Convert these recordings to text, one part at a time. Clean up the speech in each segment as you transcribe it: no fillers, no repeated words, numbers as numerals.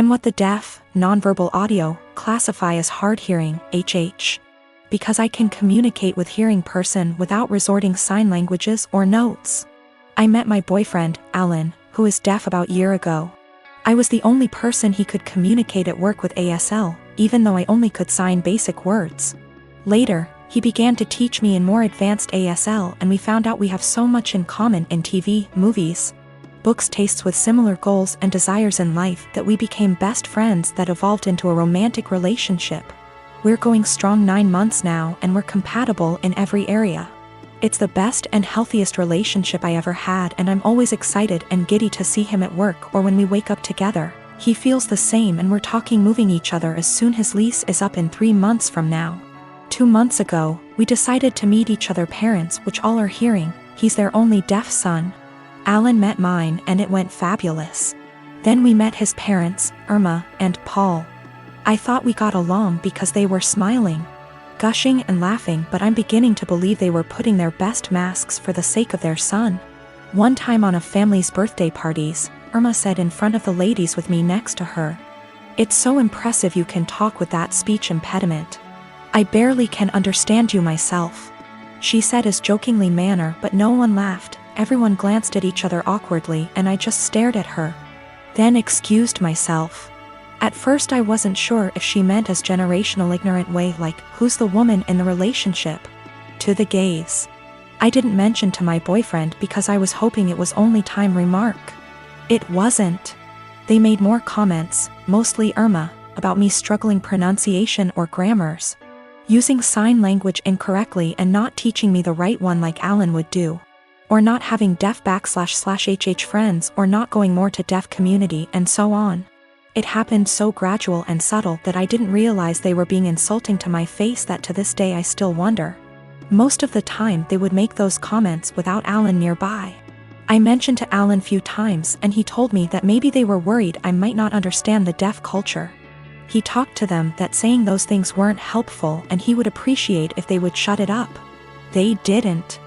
I'm what the deaf, nonverbal audio classify as hard-hearing, HH. Because I can communicate with hearing person without resorting sign languages or notes. I met my boyfriend, Alan, who is deaf about a year ago. I was the only person he could communicate at work with ASL, even though I only could sign basic words. Later, he began to teach me in more advanced ASL, and we found out we have so much in common in TV, movies, books, tastes with similar goals and desires in life that we became best friends that evolved into a romantic relationship. We're going strong 9 months now and we're compatible in every area. It's the best and healthiest relationship I ever had, and I'm always excited and giddy to see him at work or when we wake up together. He feels the same, and we're talking moving each other as soon his lease is up in 3 months from now. 2 months ago, we decided to meet each other parents, which all are hearing. He's their only deaf son. Alan met mine and it went fabulous. Then we met his parents, Irma and Paul. I thought we got along because they were smiling, gushing and laughing, but I'm beginning to believe they were putting their best masks for the sake of their son. One time on a family's birthday parties, Irma said in front of the ladies with me next to her, "It's so impressive you can talk with that speech impediment. I barely can understand you myself." She said as jokingly manner, but no one laughed. Everyone glanced at each other awkwardly and I just stared at her. Then excused myself. At first I wasn't sure if she meant as generational ignorant way like, who's the woman in the relationship? To the gays. I didn't mention to my boyfriend because I was hoping it was only time remark. It wasn't. They made more comments, mostly Irma, about me struggling pronunciation or grammars, using sign language incorrectly and not teaching me the right one like Alan would do, or not having deaf//HH friends, or not going more to deaf community, and so on. It happened so gradual and subtle that I didn't realize they were being insulting to my face that to this day I still wonder. Most of the time they would make those comments without Alan nearby. I mentioned to Alan few times and he told me that maybe they were worried I might not understand the deaf culture. He talked to them that saying those things weren't helpful and he would appreciate if they would shut it up. They didn't.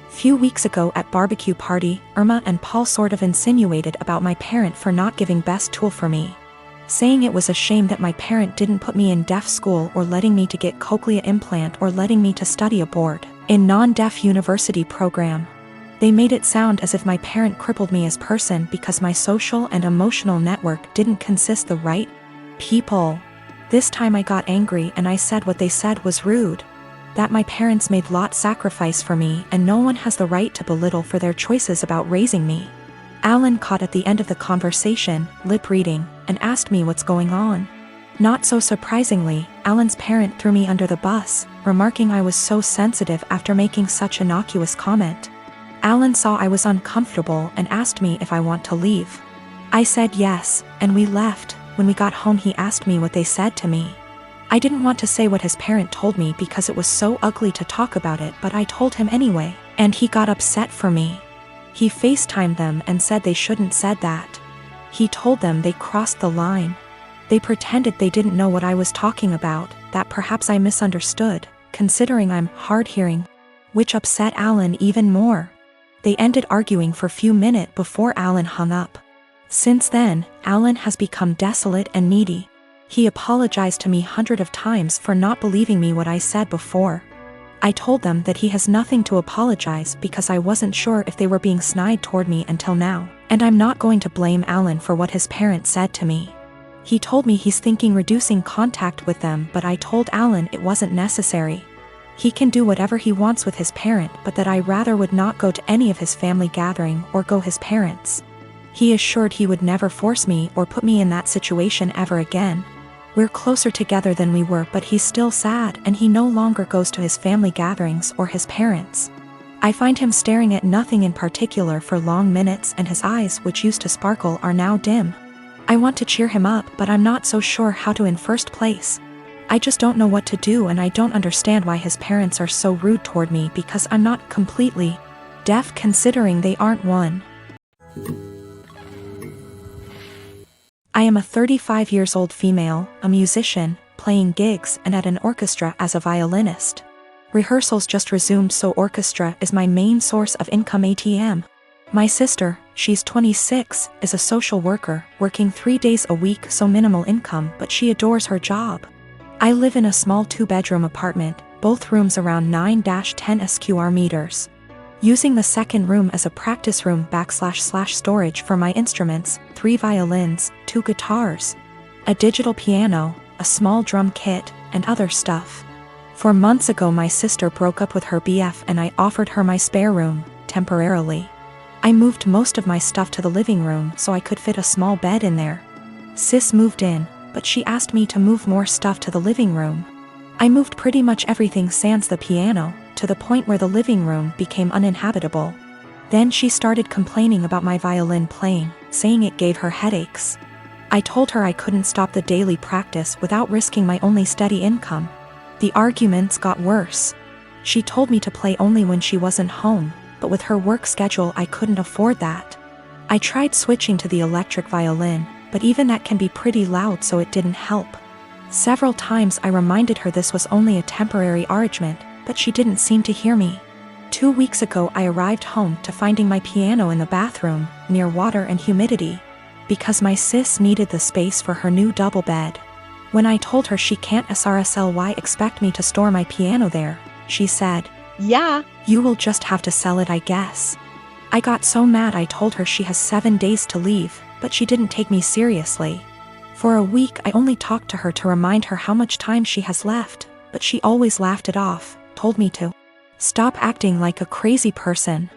Few weeks ago at barbecue party, Irma and Paul sort of insinuated about my parent for not giving best tool for me, saying it was a shame that my parent didn't put me in deaf school or letting me to get cochlea implant or letting me to study abroad in non-deaf university program. They made it sound as if my parent crippled me as person because my social and emotional network didn't consist the right people. This time I got angry and I said what they said was rude. That my parents made lot sacrifice for me and no one has the right to belittle for their choices about raising me. Alan caught at the end of the conversation, lip reading, and asked me what's going on. Not so surprisingly, Alan's parent threw me under the bus, remarking I was so sensitive after making such innocuous comment. Alan saw I was uncomfortable and asked me if I want to leave. I said yes, and we left. When we got home he asked me what they said to me. I didn't want to say what his parent told me because it was so ugly to talk about it, but I told him anyway, and he got upset for me. He FaceTimed them and said they shouldn't said that. He told them they crossed the line. They pretended they didn't know what I was talking about, that perhaps I misunderstood, considering I'm hard-hearing, which upset Alan even more. They ended arguing for a few minutes before Alan hung up. Since then, Alan has become desolate and needy. He apologized to me hundreds of times for not believing me what I said before. I told them that he has nothing to apologize because I wasn't sure if they were being snide toward me until now, and I'm not going to blame Alan for what his parents said to me. He told me he's thinking reducing contact with them, but I told Alan it wasn't necessary. He can do whatever he wants with his parent, but that I rather would not go to any of his family gathering or go his parents. He assured he would never force me or put me in that situation ever again. We're closer together than we were, but he's still sad and he no longer goes to his family gatherings or his parents. I find him staring at nothing in particular for long minutes and his eyes, which used to sparkle, are now dim. I want to cheer him up, but I'm not so sure how to in first place. I just don't know what to do, and I don't understand why his parents are so rude toward me because I'm not completely deaf considering they aren't one. I am a 35 years old female, a musician, playing gigs and at an orchestra as a violinist. Rehearsals just resumed, so orchestra is my main source of income. ATM. My sister, She's 26, is a social worker, working 3 days a week, so minimal income, but she adores her job. I live in a small 2-bedroom apartment, both rooms around 9-10 square meters. Using the second room as a practice room / storage for my instruments, 3 violins, 2 guitars, a digital piano, a small drum kit, and other stuff. 4 months ago my sister broke up with her BF and I offered her my spare room, temporarily. I moved most of my stuff to the living room so I could fit a small bed in there. Sis moved in, but she asked me to move more stuff to the living room. I moved pretty much everything sans the piano, to the point where the living room became uninhabitable. Then she started complaining about my violin playing, saying it gave her headaches. I told her I couldn't stop the daily practice without risking my only steady income. The arguments got worse. She told me to play only when she wasn't home, but with her work schedule I couldn't afford that. I tried switching to the electric violin, but even that can be pretty loud, so it didn't help. Several times I reminded her this was only a temporary arrangement, but she didn't seem to hear me. 2 weeks ago I arrived home to finding my piano in the bathroom, near water and humidity, because my sis needed the space for her new double bed. When I told her she can't SRSLY expect me to store my piano there, she said, "Yeah, you will just have to sell it, I guess." I got so mad I told her she has 7 days to leave, but she didn't take me seriously. For a week I only talked to her to remind her how much time she has left, but she always laughed it off, told me to stop acting like a crazy person.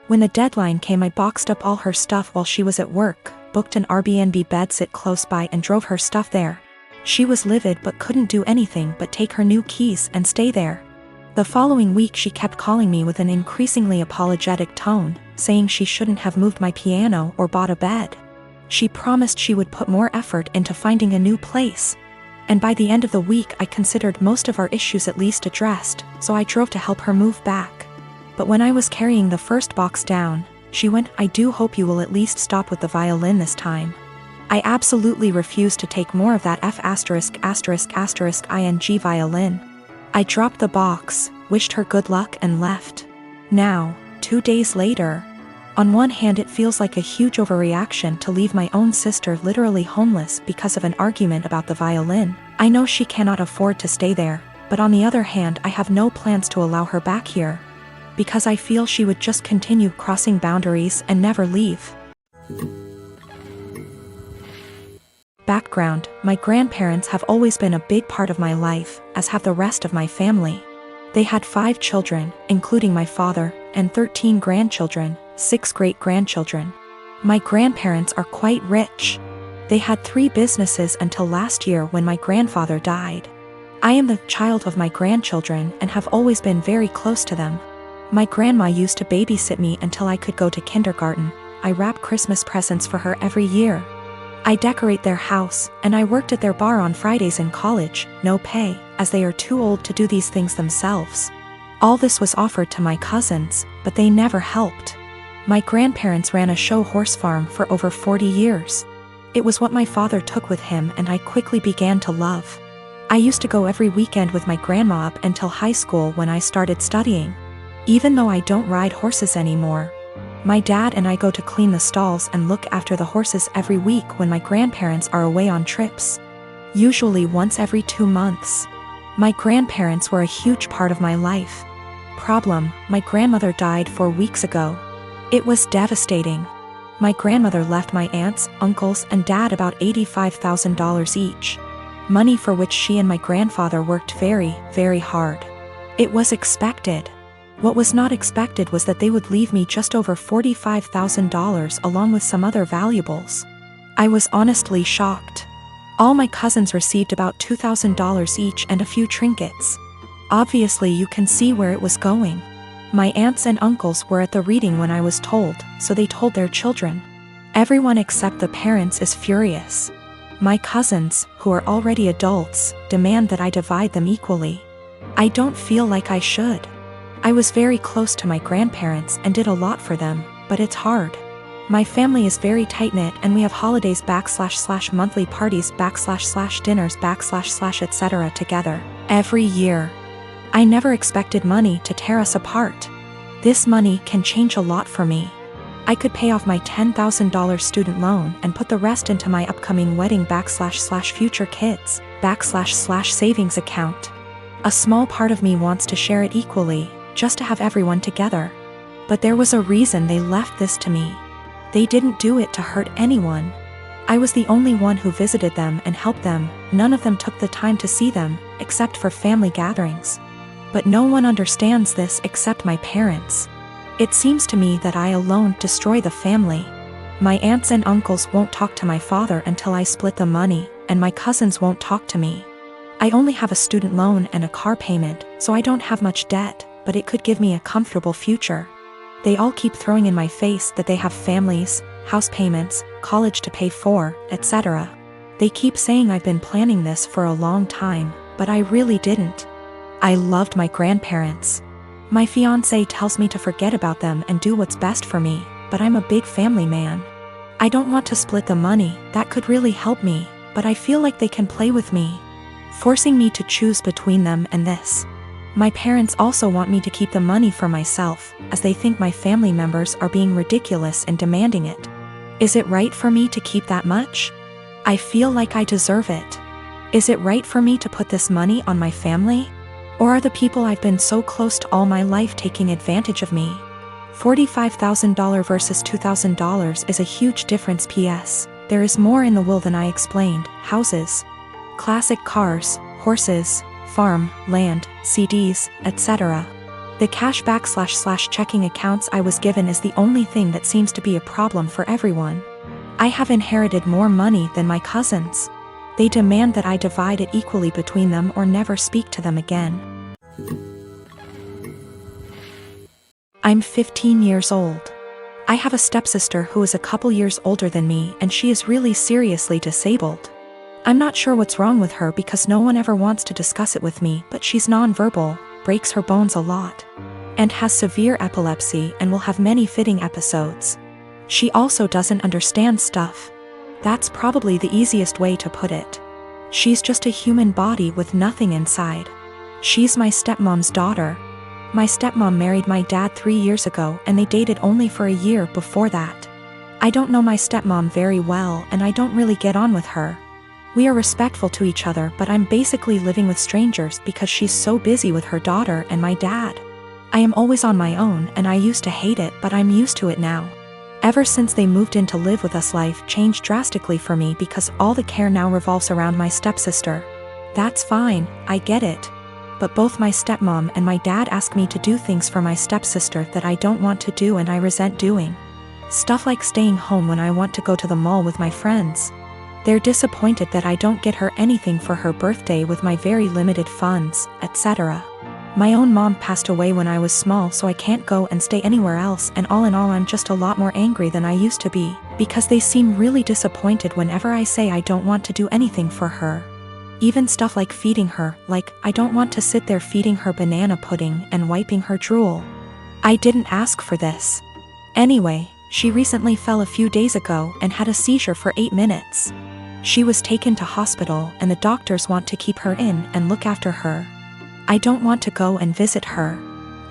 When the deadline came I boxed up all her stuff while she was at work, booked an Airbnb bedsit close by and drove her stuff there. She was livid but couldn't do anything but take her new keys and stay there. The following week she kept calling me with an increasingly apologetic tone, saying she shouldn't have moved my piano or bought a bed. She promised she would put more effort into finding a new place. And by the end of the week I considered most of our issues at least addressed, so I drove to help her move back. But when I was carrying the first box down, she went, "I do hope you will at least stop with the violin this time." I absolutely refused to take more of that ****ing violin. I dropped the box, wished her good luck and left. Now, 2 days later, on one hand it feels like a huge overreaction to leave my own sister literally homeless because of an argument about the violin. I know she cannot afford to stay there, but on the other hand I have no plans to allow her back here, because I feel she would just continue crossing boundaries and never leave. Background: my grandparents have always been a big part of my life, as have the rest of my family. They had 5 children, including my father, and 13 grandchildren, 6 great-grandchildren. My grandparents are quite rich. They had 3 businesses until last year when my grandfather died. I am the child of my grandchildren and have always been very close to them. My grandma used to babysit me until I could go to kindergarten. I wrap Christmas presents for her every year. I decorate their house, and I worked at their bar on Fridays in college, no pay, as they are too old to do these things themselves. All this was offered to my cousins, but they never helped. My grandparents ran a show horse farm for over 40 years. It was what my father took with him and I quickly began to love. I used to go every weekend with my grandma up until high school when I started studying. Even though I don't ride horses anymore, my dad and I go to clean the stalls and look after the horses every week when my grandparents are away on trips. Usually once every 2 months. My grandparents were a huge part of my life. Problem: my grandmother died 4 weeks ago. It was devastating. My grandmother left my aunts, uncles, and dad about $85,000 each. Money for which she and my grandfather worked very, very hard. It was expected. What was not expected was that they would leave me just over $45,000 along with some other valuables. I was honestly shocked. All my cousins received about $2,000 each and a few trinkets. Obviously you can see where it was going. My aunts and uncles were at the reading when I was told, so they told their children. Everyone except the parents is furious. My cousins, who are already adults, demand that I divide them equally. I don't feel like I should. I was very close to my grandparents and did a lot for them, but it's hard. My family is very tight-knit and we have holidays / monthly parties / dinners / etc. together, every year. I never expected money to tear us apart. This money can change a lot for me. I could pay off my $10,000 student loan and put the rest into my upcoming wedding / future kids / savings account. A small part of me wants to share it equally, just to have everyone together. But there was a reason they left this to me. They didn't do it to hurt anyone. I was the only one who visited them and helped them. None of them took the time to see them, except for family gatherings. But no one understands this except my parents. It seems to me that I alone destroy the family. My aunts and uncles won't talk to my father until I split the money, and my cousins won't talk to me. I only have a student loan and a car payment, so I don't have much debt, but it could give me a comfortable future. They all keep throwing in my face that they have families, house payments, college to pay for, etc. They keep saying I've been planning this for a long time, but I really didn't. I loved my grandparents. My fiancé tells me to forget about them and do what's best for me, but I'm a big family man. I don't want to split the money, that could really help me, but I feel like they can play with me, forcing me to choose between them and this. My parents also want me to keep the money for myself, as they think my family members are being ridiculous and demanding it. Is it right for me to keep that much? I feel like I deserve it. Is it right for me to put this money on my family? Or are the people I've been so close to all my life taking advantage of me? $45,000 versus $2,000 is a huge difference. P.S. There is more in the will than I explained. Houses, classic cars, horses, farm, land, CDs, etc. The cashback / checking accounts I was given is the only thing that seems to be a problem for everyone. I have inherited more money than my cousins. They demand that I divide it equally between them or never speak to them again. I'm 15 years old. I have a stepsister who is a couple years older than me, and she is really seriously disabled. I'm not sure what's wrong with her because no one ever wants to discuss it with me, but she's nonverbal, breaks her bones a lot, and has severe epilepsy and will have many fitting episodes. She also doesn't understand stuff. That's probably the easiest way to put it. She's just a human body with nothing inside. She's my stepmom's daughter. My stepmom married my dad 3 years ago and they dated only for a year before that. I don't know my stepmom very well and I don't really get on with her. We are respectful to each other, but I'm basically living with strangers because she's so busy with her daughter and my dad. I am always on my own and I used to hate it, but I'm used to it now. Ever since they moved in to live with us, life changed drastically for me because all the care now revolves around my stepsister. That's fine, I get it. But both my stepmom and my dad ask me to do things for my stepsister that I don't want to do and I resent doing. Stuff like staying home when I want to go to the mall with my friends. They're disappointed that I don't get her anything for her birthday with my very limited funds, etc. My own mom passed away when I was small, so I can't go and stay anywhere else, and all in all I'm just a lot more angry than I used to be, because they seem really disappointed whenever I say I don't want to do anything for her. Even stuff like feeding her, like I don't want to sit there feeding her banana pudding and wiping her drool. I didn't ask for this. Anyway, she recently fell a few days ago and had a seizure for 8 minutes. She was taken to hospital and the doctors want to keep her in and look after her. I don't want to go and visit her.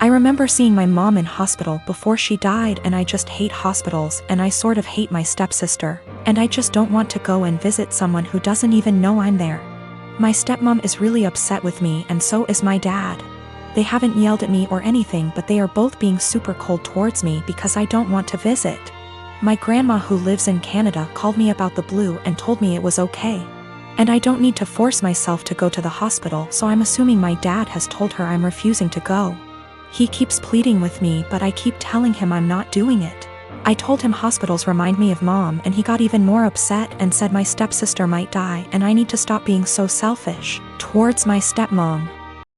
I remember seeing my mom in hospital before she died and I just hate hospitals and I sort of hate my stepsister, and I just don't want to go and visit someone who doesn't even know I'm there. My stepmom is really upset with me and so is my dad. They haven't yelled at me or anything, but they are both being super cold towards me because I don't want to visit. My grandma who lives in Canada called me about the blue and told me it was okay. And I don't need to force myself to go to the hospital, so I'm assuming my dad has told her I'm refusing to go. He keeps pleading with me, but I keep telling him I'm not doing it. I told him hospitals remind me of mom and he got even more upset and said my stepsister might die and I need to stop being so selfish towards my stepmom.